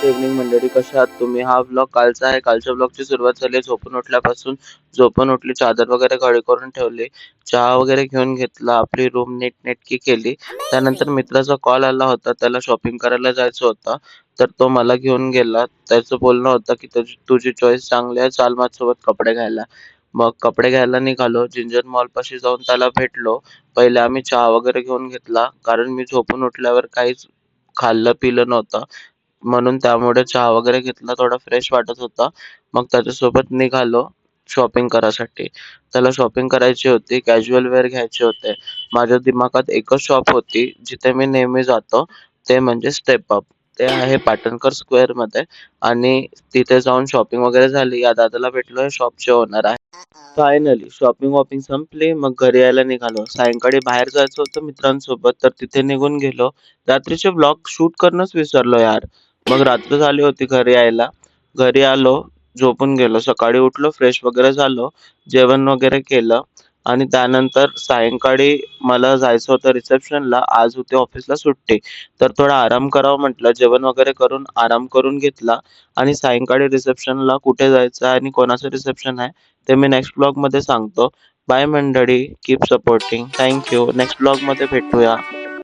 Evening मंडळी, कशा आहात तुम्ही? हा व्लॉग कालचा आहे. कालच्या व्लॉगची सुरुवात झाली झोपून उठल्यापासून. झोपून उठली, चादर वगैरे घडी करून ठेवली, चहा वगैरे घेऊन घेतला, आपली रूम नीटनेटकी केली. त्यानंतर मित्राचा कॉल आला होता, त्याला शॉपिंग करायला जायचं होतं. तर तो मला घेऊन गेला. त्याचं बोलणं होतं की तुझी चॉईस चांगली आहे, चाल माझ्यासोबत कपडे घ्यायला. मग कपडे घ्यायला निघालो. जिंजर मॉल पाशी जाऊन त्याला भेटलो. पहिले आम्ही चहा वगैरे घेऊन घेतला, कारण मी झोपून उठल्यावर काहीच खाल्लं पिलं नव्हतं. म्हणून त्यामुळे चहा वगैरे घेतला, थोडा फ्रेश वाटत होता. मग त्याच्यासोबत निघालो शॉपिंग करायसाठी. त्याला शॉपिंग करायची होती, कॅज्युअल वेअर घ्यायचे होते. माझ्या दिमागात एकच शॉप होती जिथे मी नेहमी जातो, ते म्हणजे स्टेप अप. ते आहे पाटणकर स्क्वेअरमध्ये. आणि तिथे जाऊन शॉपिंग वगैरे झाली. या दादाला भेटलो, शॉपचे ओनर आहे. फायनली शॉपिंग वॉपिंग संपली. मग घरी यायला निघालो. सायंकाळी बाहेर जायचं होतं मित्रांसोबत, तर तिथे निघून गेलो. रात्रीचे ब्लॉग शूट करणंच विसरलो यार. मग रात्र झाली होती घरी यायला. घरी आलो, झोपून गेलो. सकाळी उठलो, फ्रेश वगैरे झालो, जेवण वगैरे केलं. आणि त्यानंतर सायंकाळी मला जायचं होतं रिसेप्शनला. आज होती ऑफिसला सुट्टी. तर थोडा आराम करावा म्हटलं. जेवण वगैरे करून आराम करून घेतला. आणि सायंकाळी रिसेप्शनला कुठे जायचं आहे आणि कोणाचं रिसेप्शन आहे ते मी नेक्स्ट ब्लॉगमध्ये सांगतो. बाय मंडळी, keep supporting. Thank you. Next ब्लॉगमध्ये भेटूया.